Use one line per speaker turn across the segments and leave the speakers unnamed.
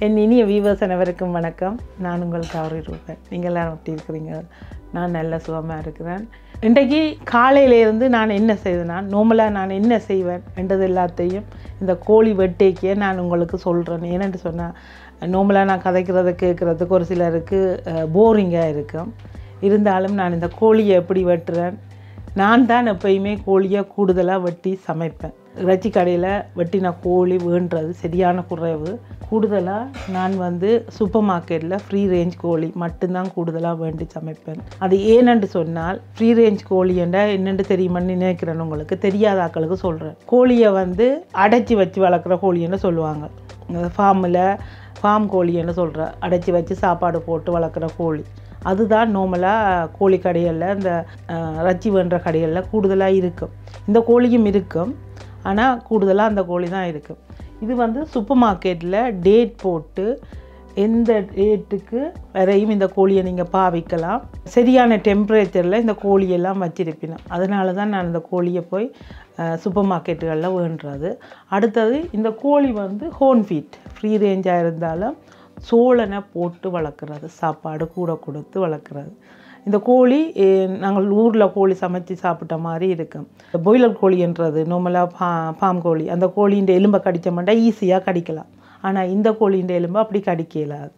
என் இனிய வியூவர்ஸ் அனைவருக்கும் வணக்கம். நான் உங்கள் கௌரி ரூபன். நீங்கள் எல்லாம் எப்படி இருக்கிறீங்க? நான் நல்ல சுகமாக இருக்கிறேன். இன்றைக்கு காலையிலேருந்து நான் என்ன செய்தேன்னா, நார்மலாக நான் என்ன செய்வேன் என்றது எல்லாத்தையும் இந்த கோழி வெட்டைக்கே நான் உங்களுக்கு சொல்கிறேன். ஏன்னு சொன்னால், நார்மலாக நான் கதைக்கிறத கேட்குறதுக்கு ஒரு சிலருக்கு போரிங்காக இருக்கும். இருந்தாலும் நான் இந்த கோழியை எப்படி வெட்டுறேன், நான் தான் எப்பயுமே கோழியை கூடுதலாக வெட்டி சமைப்பேன். இறைச்சி கடையில் வெட்டின கோழி வேண்டுறது சரியான குறைவு. கூடுதலாக நான் சூப்பர் மார்க்கெட்டில் ஃப்ரீ ரேஞ்ச் கோழி மட்டும்தான் கூடுதலாக வேண்டி சமைப்பேன். அது ஏனென்று சொன்னால், ஃப்ரீ ரேஞ்ச் கோழி என்றால் என்னென்று தெரியுமான்னு நினைக்கிறேன். உங்களுக்கு தெரியாத ஆக்களுக்கு சொல்கிறேன். கோழியை அடைச்சி வச்சு வளர்க்குற கோழின்னு சொல்லுவாங்க. ஃபார்ம் கோழின்னு சொல்கிற அடைச்சி வச்சு சாப்பாடு போட்டு வளர்க்குற கோழி. அதுதான் நார்மலாக கோழி கடைகளில், இந்த இறைச்சி வேண்ட கடைகளில் கூடுதலாக இருக்கும். இந்த கோழியும் இருக்கும், ஆனால் கூடுதலாக அந்த கோழி தான் இருக்கும். இது சூப்பர் மார்க்கெட்டில் டேட் போட்டு எந்த டேட்டுக்கு வரையும் இந்த கோழியை நீங்கள் பாவிக்கலாம். சரியான டெம்பரேச்சரில் இந்த கோழியெல்லாம் வச்சிருப்பினோம். அதனால தான் நான் இந்த கோழியை போய் சூப்பர் மார்க்கெட்டுகளில் வேண்டுறது. அடுத்தது, இந்த கோழி ஹோன் ஃபீட் ஃப்ரீ ரேஞ்சாக இருந்தாலும் சோளனை போட்டு வளர்க்குறது, சாப்பாடு கூட கொடுத்து வளர்க்குறது. இந்த கோழி நாங்கள் ஊரில் கோழி சமைச்சு சாப்பிட்ட மாதிரி இருக்கும். பாய்லர் கோழின்றது நார்மலாக ஃபார்ம் கோழி. அந்த கோழியின் எலும்பை கடித்த மாட்டால் ஈஸியாக கடிக்கலாம். ஆனால் இந்த கோழியின் எலும்பை அப்படி கடிக்க இயலாது.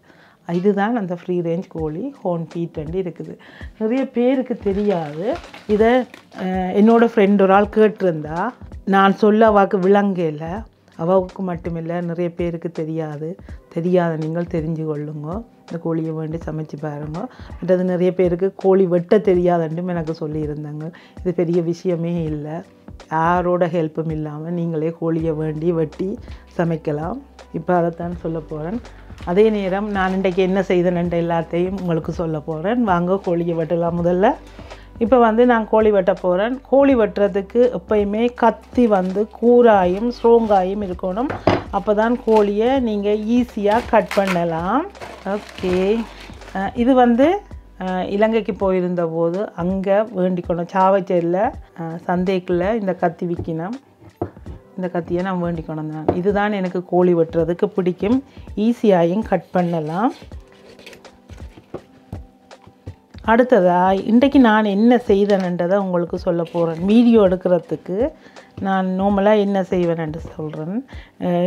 இதுதான் அந்த ஃப்ரீ ரேஞ்ச் கோழி ஹோன் ஃபீட் இருக்குது. நிறைய பேருக்கு தெரியாது. இதை என்னோடய ஃப்ரெண்ட் ஒரு ஆள் கேட்டிருந்தா, நான் சொல்ல வாக்கு விளங்கல. அவருக்கு மட்டுமில்லை, நிறைய பேருக்கு தெரியாத நீங்கள் தெரிஞ்சு கொள்ளுங்க. இந்த கோழியை வேண்டி சமைச்சு பாருங்க. மற்றது நிறைய பேருக்கு கோழி வெட்ட தெரியாதுன்னும் எனக்கு சொல்லியிருந்தாங்க. இது பெரிய விஷயமே இல்லை. யாரோட ஹெல்ப்பும் இல்லாமல் நீங்களே கோழியை வேண்டி வெட்டி சமைக்கலாம். இப்போ அதைத்தான் சொல்ல போகிறேன். அதே நேரம் நான் இன்றைக்கு என்ன செய்தேன்ன்ற எல்லாத்தையும் உங்களுக்கு சொல்ல போகிறேன். வாங்க கோழியை வெட்டலாம். முதல்ல இப்போ நான் கோழி வெட்ட போகிறேன். கோழி வெட்டுறதுக்கு எப்பயுமே கத்தி கூராயும் ஸ்ட்ராங்காயும் இருக்கணும். அப்போ தான் கோழியை நீங்கள் ஈஸியாக கட் பண்ணலாம். ஓகே, இது இலங்கைக்கு போயிருந்த போது அங்கே வேண்டிக்கணும். சாவச்சேரியில் சந்தைக்குள்ளே இந்த கத்தி விற்கணும். இந்த கத்தியை நான் வேண்டிக்கணும் தான். இதுதான் எனக்கு கோழி வெட்டுறதுக்கு பிடிக்கும். ஈஸியாகவும் கட் பண்ணலாம். அடுத்ததாக, இன்றைக்கு நான் என்ன செய்தேன்ன்றதை உங்களுக்கு சொல்ல போகிறேன். வீடியோ எடுக்கிறதுக்கு நான் நார்மலாக என்ன செய்வேன்னு சொல்கிறேன்.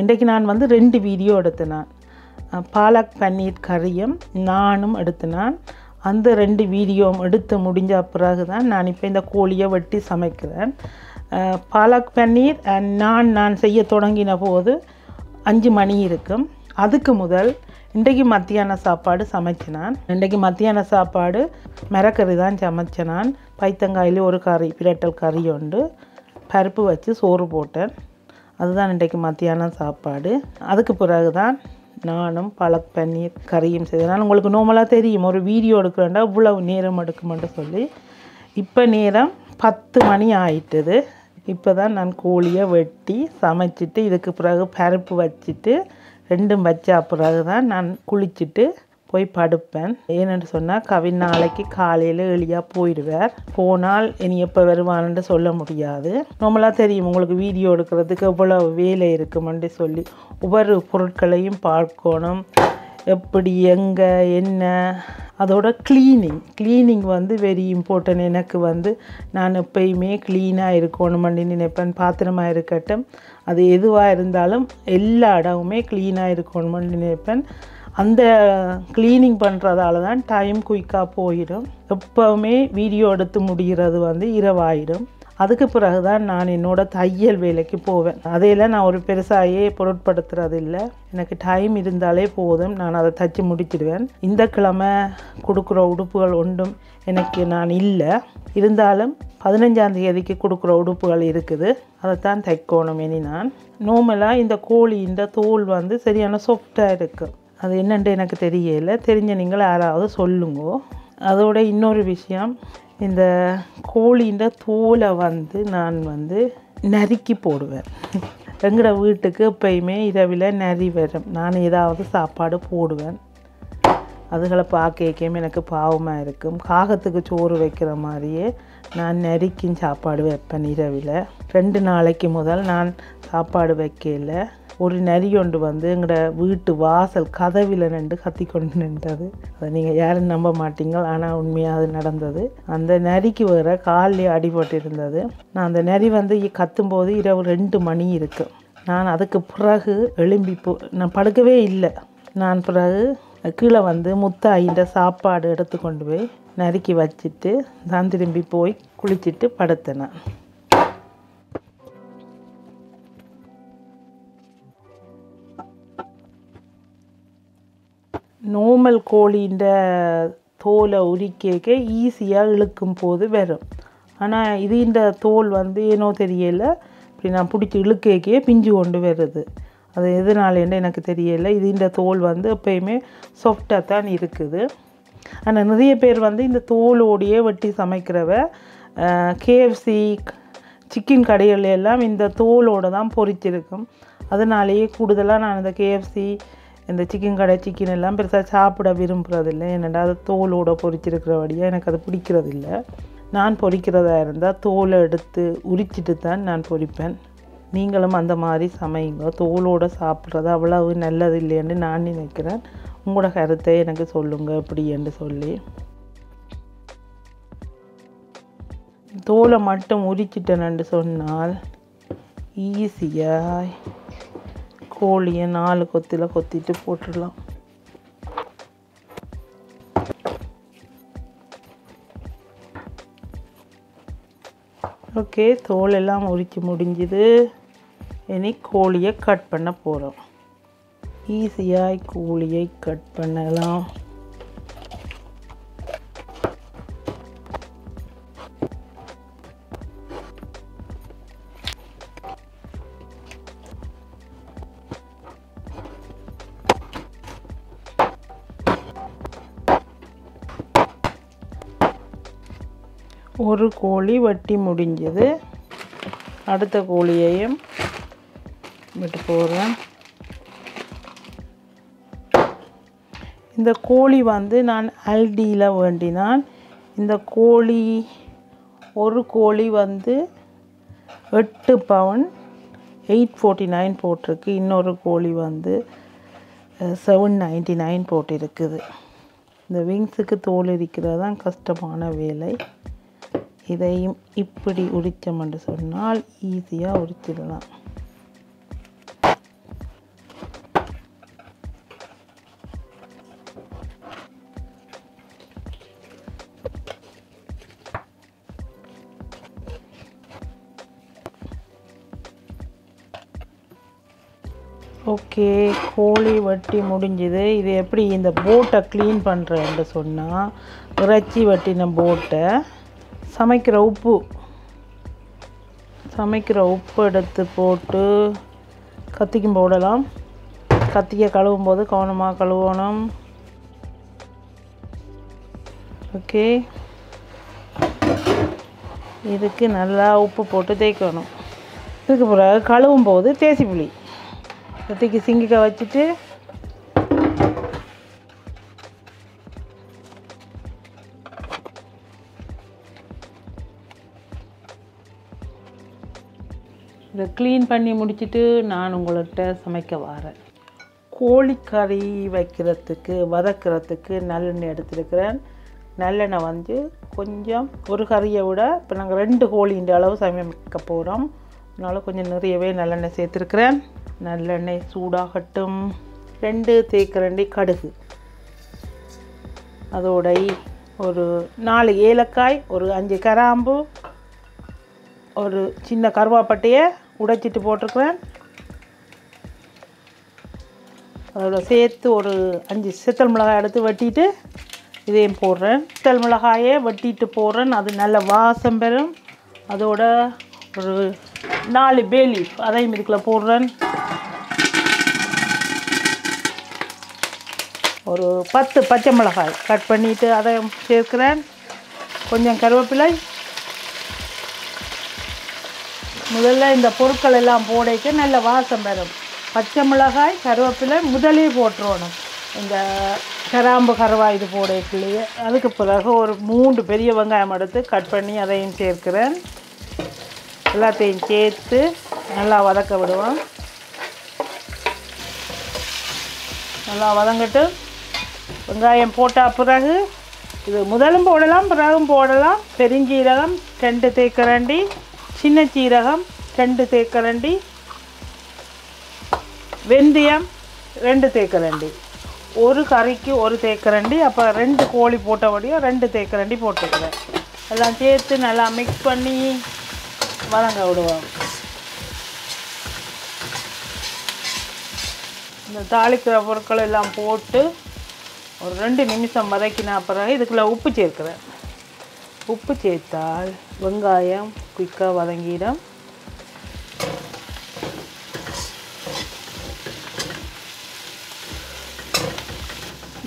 இன்றைக்கு நான் 2 வீடியோ எடுத்தினான். பாலக் பன்னீர் கறியும் நானும் எடுத்தினான். அந்த 2 வீடியோவும் எடுத்து முடிஞ்ச பிறகு தான் நான் இப்போ இந்த கோழியை வெட்டி சமைக்கிறேன். பாலக் பன்னீர் நான் செய்ய தொடங்கின போது 5 மணி இருக்கும். அதுக்கு முதல் இன்றைக்கு மத்தியான சாப்பாடு சமைச்சினான். இன்றைக்கு மத்தியான சாப்பாடு மிரக்கறி தான் சமைச்சினான். பைத்தங்காயில் ஒரு கறி, பிரட்டல் கறி உண்டு, பருப்பு வச்சு சோறு போட்டேன். அதுதான் இன்றைக்கு மத்தியான சாப்பாடு. அதுக்கு பிறகு தான் நானும் பாலக் பன்னீர் கறியும் செய்தேன். உங்களுக்கு நார்மலாக தெரியும், ஒரு வீடியோ எடுக்கிறேன்டா இவ்வளவு நேரம் எடுக்குமென்று சொல்லி. இப்போ நேரம் 10 மணி ஆயிட்டுது. இப்போ தான் நான் கோழியை வெட்டி சமைச்சிட்டு, இதுக்கு பிறகு பருப்பு வச்சுட்டு 2 வச்ச பிறகு தான் நான் குளிச்சுட்டு போய் படுப்பேன். ஏன்னு சொன்னால், கவின் நாளைக்கு காலையில் எளியாக போயிடுவார். போனால் இனி எப்போ வருவான்னு சொல்ல முடியாது. நார்மலாக தெரியும் உங்களுக்கு, வீடியோ எடுக்கிறதுக்கு எவ்வளோ வேலை இருக்குமென்று சொல்லி ஒவ்வொரு பொருட்களையும் பார்க்கணும். எப்படி, எங்கே, என்ன, அதோட க்ளீனிங் வெரி இம்பார்ட்டன்ட். எனக்கு நான் எப்பயுமே க்ளீனாக இருக்கணும்னு நினைப்பேன். பாத்திரமாக இருக்கட்டும், அது எதுவாக இருந்தாலும் எல்லா இடமுமே க்ளீனாக இருக்கணும்னு நினைப்பேன். அந்த க்ளீனிங் பண்ணுறதால தான் டைம் குயிக்காக போயிடும். எப்போவுமே வீடியோ எடுத்து முடிகிறது இரவாயிடும். அதுக்கு பிறகு தான் நான் என்னோடய தையல் வேலைக்கு போவேன். அதையெல்லாம் நான் ஒரு பெருசாகவே பொருட்படுத்துறது இல்லை. எனக்கு டைம் இருந்தாலே போதும், நான் அதை தைச்சி முடிச்சிடுவேன். இந்த கிழமை கொடுக்குற உடுப்புகள் ஒன்றும் எனக்கு நான் இல்லை. இருந்தாலும் 15ஆம் தேதிக்கு கொடுக்குற உடுப்புகள் இருக்குது, அதைத்தான் தைக்கணும். இனி நான் நார்மலாக இந்த கோழியின் தோல் சரியான சாஃப்டாக இருக்குது. அது என்னென்று எனக்கு தெரியலை. தெரிஞ்ச நீங்கள் யாராவது சொல்லுங்க. அதோட இன்னொரு விஷயம், இந்த கோழியின் தோலை நான் நறுக்கி போடுவேன். எங்களோட வீட்டுக்கு எப்பயுமே இரவில் நரி வரும். நான் ஏதாவது சாப்பாடு போடுவேன். அதுகளை பார்க்கமே எனக்கு பாவமாக இருக்கும். காகத்துக்கு சோறு வைக்கிற மாதிரியே நான் நறுக்கின் சாப்பாடு வைப்பேன் இரவில். 2 நாளைக்கு முதல் நான் சாப்பாடு வைக்கல ஒரு நரி ஒன்று வந்து எங்களோட வீட்டு வாசல் கதவில் நின்று கத்தி கொண்டு நின்றது. அதை நீங்கள் யாரும் நம்ப மாட்டீங்க, ஆனால் உண்மையாக அது நடந்தது. அந்த நரிக்கு வேறு காலில் அடிபட்டு இருந்தது. நான் அந்த நரி வந்து கத்தும்போது இரவு 2 மணி இருக்கு. நான் அதுக்கு பிறகு எழும்பி நான் படுக்கவே இல்லை. நான் பிறகு கீழே வந்து முத்தாயின்ற சாப்பாடு எடுத்து கொண்டு போய் நறுக்கி வச்சுட்டு தான் திரும்பி போய் குளிச்சுட்டு படுத்தேன். நார்மல் கோழின்ற தோலை உரிக்க ஈஸியாக இழுக்கும் போது வரும். ஆனால் இந்த தோல் வந்து ஏனோ தெரியலை, இப்படி நான் பிடிச்சி இழுக்கே பிஞ்சு கொண்டு வருது. அது எதனாலேன்னு எனக்கு தெரியலை. இந்த தோல் வந்து எப்பயுமே சாஃப்டாக தான் இருக்குது. ஆனால் நிறைய பேர் வந்து இந்த தோலோடையே வெட்டி சமைக்கிறவ KFC சிக்கன் கடைகள் எல்லாம் இந்த தோலோடு தான் பொரிச்சிருக்கும். அதனாலேயே கூடுதலாக நான் இந்த KFC இந்த சிக்கன் கடை சிக்கன் எல்லாம் பெருசாக சாப்பிட விரும்புகிறதில்லை. என்னடா அது தோலோடு பொரிச்சிருக்கிறபடியாக எனக்கு அது பிடிக்கிறதில்ல. நான் பொரிக்கிறதா இருந்தால் தோலை எடுத்து உரிச்சிட்டு தான் நான் பொரிப்பேன். நீங்களும் அந்த மாதிரி சமைங்க. தோலோடு சாப்பிட்றது அவ்வளவு நல்லது இல்லைன்னு நான் நினைக்கிறேன். உங்களோட கருத்தை எனக்கு சொல்லுங்கள் எப்படி என்று சொல்லி. தோலை மட்டும் உரிச்சிட்டேன்னு சொன்னால் ஈஸியாக கோழியை 4 கொத்தில் கொத்திட்டு போட்டுடலாம். ஓகே, தோல் எல்லாம் உரித்து முடிஞ்சுது. இனி கோழியை கட் பண்ண போகிறோம். ஈஸியாக கோழியை கட் பண்ணலாம். ஒரு கோழி வெட்டி முடிஞ்சது. அடுத்த கோழியையும் விட்டு போகிறேன். இந்த கோழி வந்து நான் அல்டியில் வேண்டினான். இந்த கோழி ஒரு கோழி வந்து 8 பவுன் 849 போட்டிருக்கு. இன்னொரு கோழி வந்து 799 போட்டிருக்குது. இந்த விங்ஸுக்கு தோல் இருக்கிறது தான் கஷ்டமான வேலை. இதையும் இப்படி உரித்தோம்னு சொன்னால் ஈஸியாக உரிச்சிடலாம். ஓகே, கோழி வெட்டி முடிஞ்சுது. இது எப்படி இந்த போட்டை க்ளீன் பண்ணுறேன்னு சொன்னால், இறைச்சி வெட்டின போட்டை சமைக்கிற உப்பு எடுத்து போட்டு கத்திக்கும் போடலாம். கத்தியை கழுவும் போது கவனமாக கழுவணும். ஓகே, இதுக்கு நல்லா உப்பு போட்டு தேய்க்கணும். இதுக்கு பிறகு கழுவும் போது தேசி புளி கத்திக்கு சிங்கிக்க வச்சுட்டு இதை க்ளீன் பண்ணி முடிச்சுட்டு நான் உங்கள்கிட்ட சமைக்க வரேன். கோழிக்கறி வைக்கிறதுக்கு வதக்கிறதுக்கு நல்லெண்ணெய் எடுத்துருக்கிறேன். நல்லெண்ணெய் வந்து கொஞ்சம் ஒரு கறியை விட இப்போ நாங்கள் 2 கோழின்ற அளவு சமைக்க போகிறோம். அதனால் கொஞ்சம் நிறையவே நல்லெண்ணெய் சேர்த்துருக்கிறேன். நல்லெண்ணெய் சூடாகட்டும். 2 தேக்கரண்டி கடுகு, அதோட ஒரு 4 ஏலக்காய், ஒரு 5 கிராம்பு, ஒரு சின்ன கருவாப்பட்டையை உடைச்சிட்டு போட்டிருக்கிறேன். அதோட சேர்த்து ஒரு 5 சித்தல் மிளகாய் எடுத்து வெட்டிட்டு இதையும் போடுறேன். சித்தல் மிளகாயை வெட்டிட்டு போடுறேன். அது நல்ல வாசம் பெறும். அதோட ஒரு 4 பே லீஃப் அதையும் இதுக்குள்ள போடுறேன். ஒரு 10 பச்சை மிளகாய் கட் பண்ணிவிட்டு அதையும் சேர்க்கிறேன். கொஞ்சம் கருவேப்பிலை. முதல்ல இந்த பொருட்கள் எல்லாம் போடைக்கு நல்ல வாசம் பெறும். பச்சை மிளகாய் கருவேப்பிலை முதலே போட்டுருவணும். இந்த கிராம்பு கருவாய் இது போடைக்குள்ளேயே. அதுக்கு பிறகு ஒரு 3 பெரிய வெங்காயம் எடுத்து கட் பண்ணி அதையும் சேர்க்கிறேன். எல்லாத்தையும் சேர்த்து நல்லா வதக்க விடுவோம். நல்லா வதங்கிட்டு வெங்காயம் போட்ட பிறகு இது முதலும் போடலாம் பிறகும் போடலாம். பெருஞ்சீரகம் 2 தேக்கரண்டி, சின்ன சீரகம் 2 தேக்கரண்டி, வெந்தயம் 2 தேக்கரண்டி, ஒரு கறிக்கு 1 தேக்கரண்டி. அப்போ 2 கோழி போட்டபடியும் 2 தேக்கரண்டி போட்டுக்கிறேன். எல்லாம் சேர்த்து நல்லா மிக்ஸ் பண்ணி வதங்க விடுவோம். இந்த தாளிக்கிற பொருட்கள் எல்லாம் போட்டு ஒரு 2 நிமிஷம் வதக்கின பிறகு இதுக்குள்ளே உப்பு சேர்க்கிறேன். உப்பு சேர்த்தால் வெங்காயம் குயிக்காக வதங்கிடும்.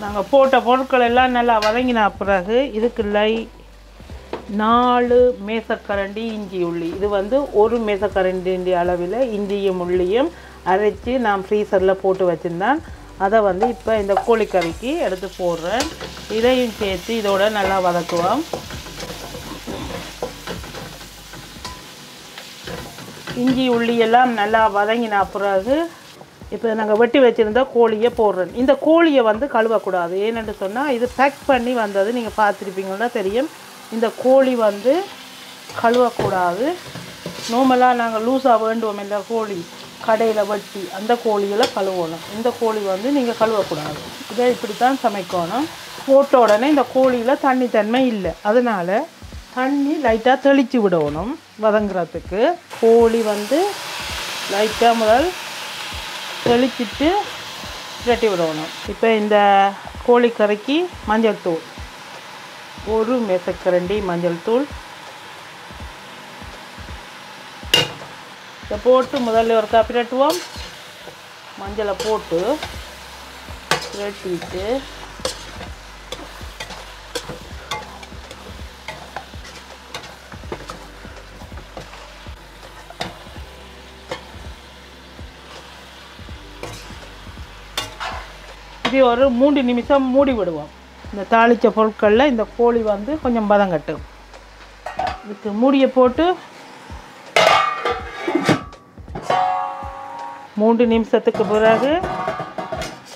நாங்கள் போட்ட பொருட்கள் எல்லாம் நல்லா வதங்கின பிறகு இதுக்குள்ள 4 மேசக்கரண்டி இஞ்சி உள்ளி, இது வந்து 1 மேசக்கரண்டி அளவில் இஞ்சியும் உள்ளியும் அரைச்சி நான் ஃப்ரீசரில் போட்டு வச்சுருந்தேன். அதை வந்து இப்போ இந்த கோழிக்கறிக்கு எடுத்து போடுறேன். இதையும் சேர்த்து இதோட நல்லா வதக்குவோம். இஞ்சி உள்ளி எல்லாம் நல்லா வதங்கின பிறகு இப்போ நாங்கள் வெட்டி வச்சுருந்த கோழியை போடுறேன். இந்த கோழியை வந்து கழுவக்கூடாது. ஏன்னு சொன்னால் இது பேக் பண்ணி வந்தது, நீங்கள் பார்த்துருப்பீங்கன்னா தெரியும். இந்த கோழி வந்து கழுவக்கூடாது. நார்மலாக நாங்கள் லூஸாக வேண்டுவோம் இல்லை கோழி கடையில் வெட்டி, அந்த கோழிகளை கழுவணும். இந்த கோழி வந்து நீங்கள் கழுவக்கூடாது. இதை இப்படி தான் சமைக்கணும். போட்ட உடனே இந்த கோழியில் தண்ணி தன்மை இல்லை, அதனால் தண்ணி லைட்டாக தெளித்து விடணும் வதங்குறதுக்கு. கோழி வந்து லைட்டாக முதல் தெளிச்சிட்டு பிரட்டி விடணும். இப்போ இந்த கோழிக்கறிக்கு மஞ்சள் தூள் 1 மேசக்கரண்டி மஞ்சள் தூள் இதை போட்டு முதல்ல ஒரு காப்பி பிரட்டுவோம். மஞ்சளை போட்டு பிரட்டிட்டு இது ஒரு 3 நிமிஷம் மூடி விடுவோம். இந்த தாளித்த பொருட்களில் இந்த கோழி வந்து கொஞ்சம் பதங்கட்டும். இதுக்கு மூடியை போட்டு 3 நிமிஷத்துக்கு பிறகு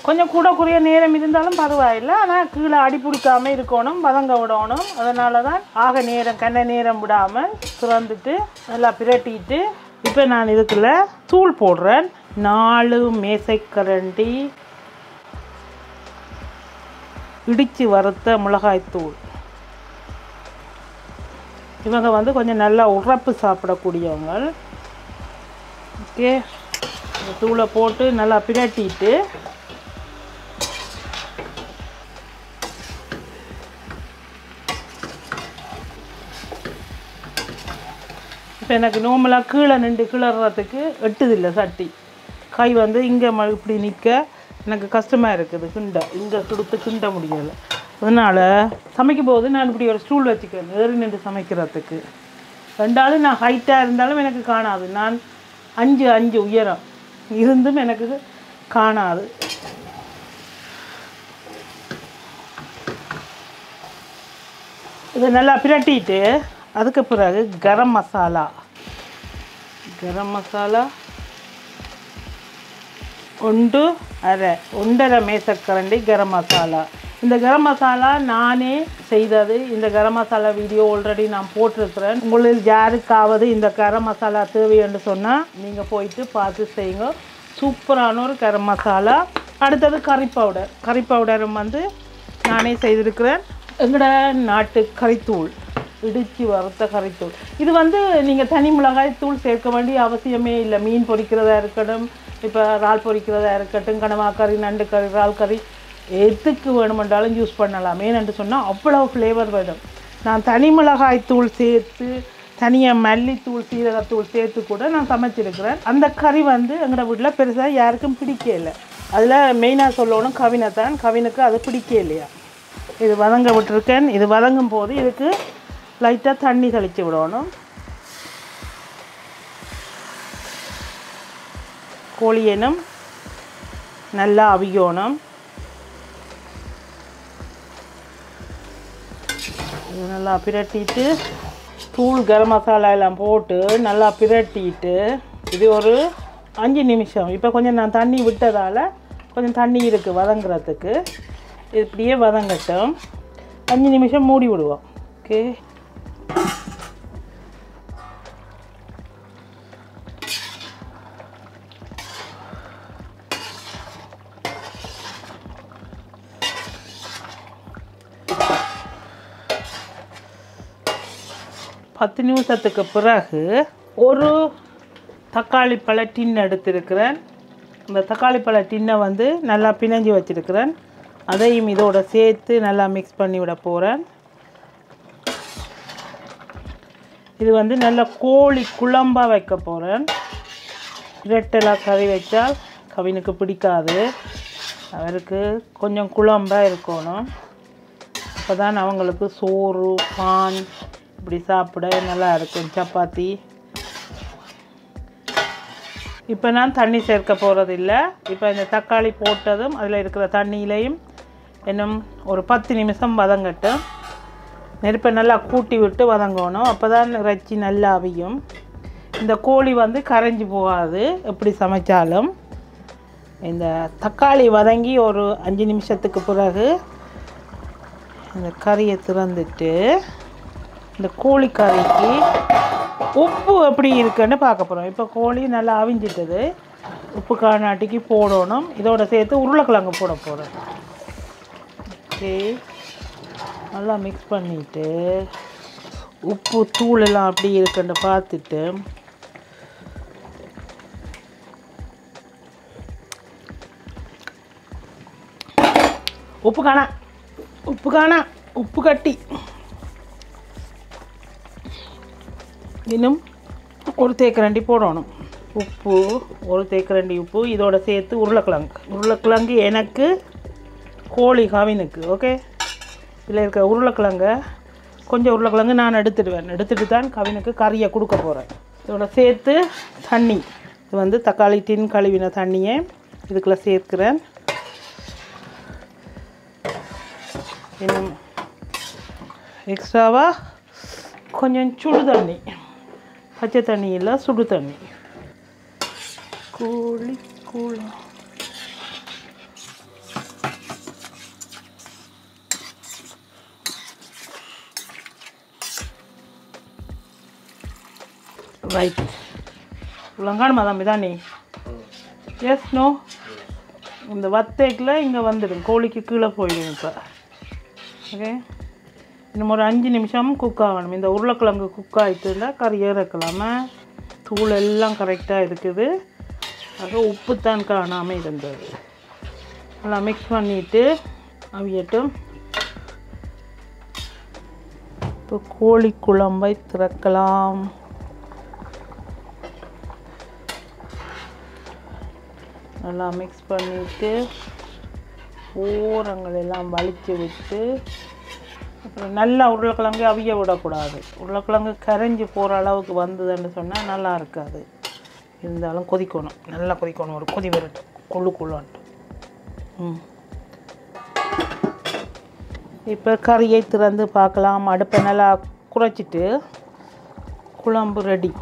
கொஞ்சம் கூட குறைய நேரம் இருந்தாலும் பரவாயில்லை, ஆனால் கீழே அடி பிடிக்காமல் இருக்கணும், வதங்க விடணும். அதனால தான் ஆக நேரம் கண்ண நேரம் விடாமல் திறந்துட்டு நல்லா பிரட்டிட்டு இப்போ நான் இதுக்குள்ள தூள் போடுறேன். 4 மேசைக்கரண்டி இடித்து வறுத்த மிளகாய்த்தூள். இவங்க வந்து கொஞ்சம் நல்லா உரப்பு சாப்பிடக்கூடியவங்க. ஓகே, இந்த தூளை போட்டு நல்லா பிரட்டிட்டு இப்போ எனக்கு நார்மலாக கீழே நின்று கிளறதுக்கு எட்டுதில்லை சட்டி. கை வந்து இங்கே இப்படி நிற்க எனக்கு கஷ்டமாக இருக்குது. இங்கே கொடுத்து கிண்ட முடியலை. அதனால் சமைக்கும் போது நான் இப்படி ஒரு ஸ்டூல் வச்சுக்கிறேன் ஏறி நின்று சமைக்கிறதுக்கு. ரெண்டாலும் நான் ஹைட்டாக இருந்தாலும் எனக்கு காணாது. நான் 5 உயரம் இருந்தும் எனக்கு காணாது. இதை நல்லா பிரட்டிட்டு அதுக்கு பிறகு கரம் மசாலா 1.5 மேசக்கரண்டி கரம் மசாலா. இந்த கரம் மசாலா நானே செய்தது. இந்த கரம் மசாலா வீடியோ ஆல்ரெடி நான் போட்டிருக்கிறேன். உங்களில் யாருக்காவது இந்த கரம் மசாலா தேவைன்னு சொன்னால் நீங்கள் போயிட்டு பார்த்து செய்யுங்க. சூப்பரான ஒரு கரம் மசாலா. அடுத்தது கறி பவுடரும் வந்து நானே செய்திருக்கிறேன். எங்களோட நாட்டு கறித்தூள், இடித்து வறுத்த கறித்தூள். இது வந்து நீங்கள் தனி மிளகாய் தூள் சேர்க்க வேண்டிய அவசியமே இல்லை. மீன் பொரிக்கிறதா இருக்கட்டும், இப்போ இறால் பொரிக்கிறதா இருக்கட்டும், கனவா கறி, நண்டு கறி, இறால் கறி எதுக்கு வேணுமென்றாலும் யூஸ் பண்ணலாம். ஏன்னு சொன்னால் அவ்வளோ ஃப்ளேவர் வேணும். நான் தனி மிளகாய் தூள் சேர்த்து தனியாக மல்லித்தூள் சீரகத்தூள் சேர்த்து கூட நான் சமைச்சிருக்கிறேன். அந்த கறி வந்து எங்களோட வீட்டில் பெருசாக யாருக்கும் பிடிக்கலை. அதில் மெயினாக சொல்லணும் கவினுக்கு அது பிடிக்க இல்லையா. இது வதங்க விட்டுருக்கேன். இது வதங்கும் போது இதுக்கு லைட்டாக தண்ணி தெளித்து விடணும். கோழியனும் நல்லா அவியணும். இது நல்லா பிரட்டிட்டு தூள் கரம் மசாலா எல்லாம் போட்டு நல்லா பிரட்டிட்டு இது ஒரு 5 நிமிஷம். இப்போ கொஞ்சம் நான் தண்ணி விட்டதால் கொஞ்சம் தண்ணி இருக்குது வதங்குறதுக்கு. இப்படியே வதங்கட்டும். 5 நிமிஷம் மூடி விடுவோம். ஓகே, பத்து நிமிஷத்துக்கு பிறகு ஒரு தக்காளி பழ டின் எடுத்திருக்கிறேன். இந்த தக்காளி பழ டின்னை வந்து நல்லா பிணைஞ்சி வச்சுருக்கிறேன். அதையும் இதோட சேர்த்து நல்லா மிக்ஸ் பண்ணி விட போகிறேன். இது வந்து நல்லா கோழி குழம்பாக வைக்க போகிறேன். இரட்டெல்லாம் கறி வச்சால் கவினுக்கு பிடிக்காது. அவருக்கு கொஞ்சம் குழம்பாக இருக்கணும். அப்போ தான் அவங்களுக்கு சோறு பான் இப்படி சாப்பிட நல்லா இருக்கும், சப்பாத்தி. இப்போ நான் தண்ணி சேர்க்க போகிறதில்ல. இப்போ இந்த தக்காளி போட்டதும் அதில் இருக்கிற தண்ணியிலையும் இன்னும் ஒரு 10 நிமிஷம் வதங்கட்டும். நெருப்பை நல்லா கூட்டி விட்டு வதங்கணும். அப்போ தான் இறைச்சி நல்லா அவியும். இந்த கோழி வந்து கரைஞ்சி போகாது எப்படி சமைச்சாலும். இந்த தக்காளி வதங்கி ஒரு 5 நிமிஷத்துக்கு பிறகு இந்த கறியை திறந்துட்டு இந்த கோழி கறிக்கு உப்பு எப்படி இருக்குன்னு பார்க்க போகிறோம். இப்போ கோழி நல்லா அவிஞ்சிட்டது. உப்பு காணாட்டிக்கு போடணும். இதோட சேர்த்து உருளைக்கிழங்கு போட போகிறேன். ஓகே, நல்லா மிக்ஸ் பண்ணிவிட்டு உப்பு தூள் எல்லாம் அப்படி இருக்குன்னு பார்த்துட்டு உப்பு கட்டி இன்னும் ஒரு தேக்கரண்டி போடணும். உப்பு ஒரு தேக்கரண்டி உப்பு. இதோட சேர்த்து உருளைக்கிழங்கு எனக்கு கோழி கவினுக்கு. ஓகே, இதில் இருக்க உருளைக்கிழங்கை கொஞ்சம் உருளைக்கிழங்கு நான் எடுத்துட்டு தான் கவினுக்கு கறியை கொடுக்க போகிறேன். இதோட சேர்த்து தண்ணி, இது வந்து தக்காளி டின் கழுவின தண்ணியை இதுக்குள்ளே சேர்க்கிறேன். இன்னும் எக்ஸ்ட்ராவாக கொஞ்சம் சுடு தண்ணி, பச்சை தண்ணி இல்லை சுடு தண்ணி. கோழி ரைட் உலங்கான மதம் இதானே? எஸ் நோ, இந்த வத்தைக்கில் இங்கே வந்துடும், கோழிக்கு கீழே போயிடும். இப்போ ஓகே, இன்னும் ஒரு 5 நிமிஷம் குக் ஆகணும். இந்த உருளைக்கிழங்கு குக் ஆகிட்டு இருந்தால் கறியை இறக்கலாமா. தூள் எல்லாம் கரெக்டாக இருக்குது. ஆக உப்பு தான் காணாமல் இருந்தது. நல்லா மிக்ஸ் பண்ணிவிட்டு அவியட்டும். இப்போ கோழி குழம்பை திறக்கலாம். நல்லா மிக்ஸ் பண்ணிவிட்டு ஓரங்கள் எல்லாம் வலிச்சு விட்டு அப்புறம் நல்லா உருளைக்கிழங்கு அவிய விடக்கூடாது. உருளைக்கிழங்கு கரைஞ்சி போகிற அளவுக்கு வந்ததுன்னு சொன்னால் நல்லா இருக்காது. இருந்தாலும் கொதிக்கணும், நல்லா கொதிக்கணும். ஒரு கொதி வரட்டும், குள்ளான்ட்டு. இப்போ கறியை திறந்து பார்க்கலாம். அடுப்பை நல்லா குறைச்சிட்டு குழம்பு ரெடி.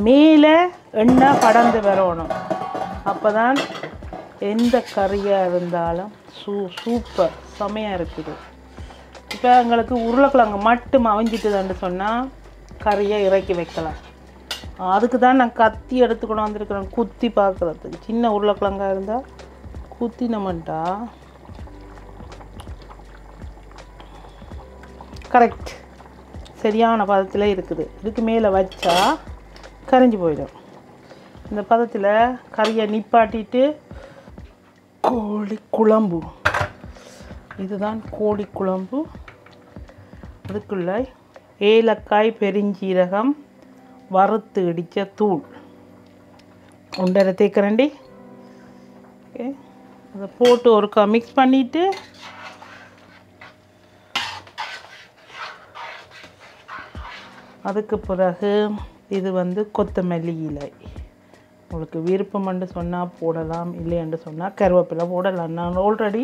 மேலே எண்ணெய் படர்ந்து வரணும். அப்போ தான் எந்த கறியாக இருந்தாலும் சூப்பர் செமையாக இருக்குது. இப்போ எங்களுக்கு உருளைக்கிழங்கு மட்டும் அவிஞ்சிட்டுதுன்னு சொன்னால் கறியை இறக்கி வைக்கலாம். அதுக்கு தான் நான் கத்தி எடுத்துக்கொண்டு வந்திருக்கிறேன், குத்தி பார்க்குறதுக்கு. சின்ன உருளைக்கிழங்காக இருந்தால் குத்தினோம்ட்டா கரெக்ட் சரியான பதத்தில் இருக்குது. இதுக்கு மேலே வச்சா கரைஞ்சி போயிடும். இந்த பதத்தில் கறியை நிப்பாட்டிட்டு கோழி குழம்பு, இதுதான் கோழி குழம்பு. அதுக்குள்ளே ஏலக்காய் பெருஞ்சீரகம் வறுத்து இடித்த தூள் 1.5 தேக்கரண்டி. ஓகே, அதை போட்டு ஒருக்கா மிக்ஸ் பண்ணிவிட்டு அதுக்கு பிறகு இது வந்து கொத்தமல்லி இலை. உங்களுக்கு விருப்பம்னு சொன்னால் போடலாம், இல்லைன்னு சொன்னால் கருவேப்பிலை போடலாம். நான் ஆல்ரெடி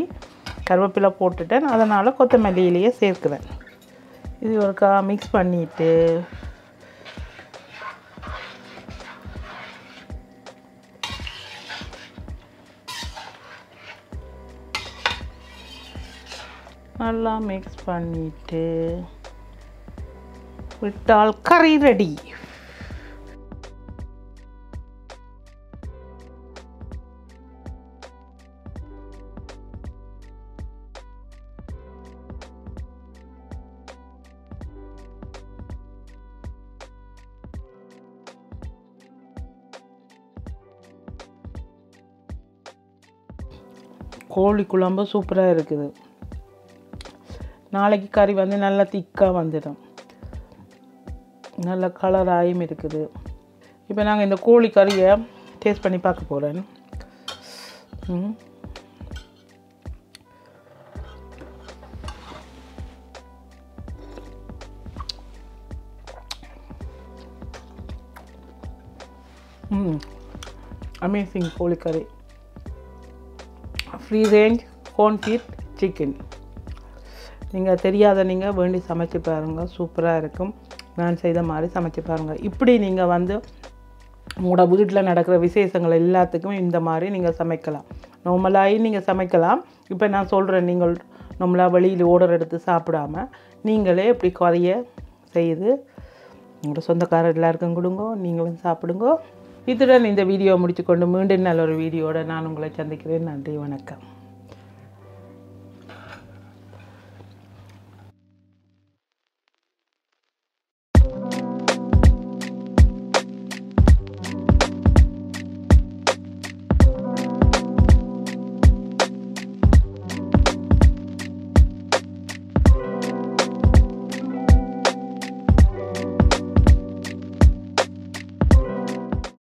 கருவேப்பிலை போட்டுட்டேன், அதனால் கொத்தமல்லி இலையை சேர்க்குறேன். இது ஒருக்கா மிக்ஸ் பண்ணிவிட்டு நல்லா மிக்ஸ் பண்ணிட்டு விட்டால் கறி ரெடி. கோழி குழம்பு சூப்பராக இருக்குது. நாளைக்கு கறி வந்து நல்லா திக்காக வந்துடும், நல்ல கலராயும் இருக்குது. இப்போ நாங்கள் இந்த கோழி கறியை டேஸ்ட் பண்ணி பார்க்க போகிறேன். அமேசிங் கோழிக்கறி, free range home fed chicken. நீங்கள் தெரியாத நீங்கள் வேண்டி சமைச்சு பாருங்கள், சூப்பராக இருக்கும். நான் செய்த மாதிரி சமைச்சு பாருங்கள். இப்படி நீங்கள் வந்து உங்களோட வீட்டில் நடக்கிற விசேஷங்கள் எல்லாத்துக்கும் இந்த மாதிரி நீங்கள் சமைக்கலாம். நார்மலாகி நீங்கள் சமைக்கலாம். இப்போ நான் சொல்கிறேன், நீங்கள் நம்மளாக வெளியில் ஆர்டர் எடுத்து சாப்பிடாம நீங்களே இப்படி கறியை செய்து உங்களோட சொந்தக்காரர் எல்லாருக்கும் கொடுங்க, நீங்களும் சாப்பிடுங்க. இத்துடன் இந்த வீடியோ முடித்துக்கொண்டு மீண்டும் நல்ல ஒரு வீடியோட நான் உங்களை சந்திக்கிறேன். நன்றி, வணக்கம்.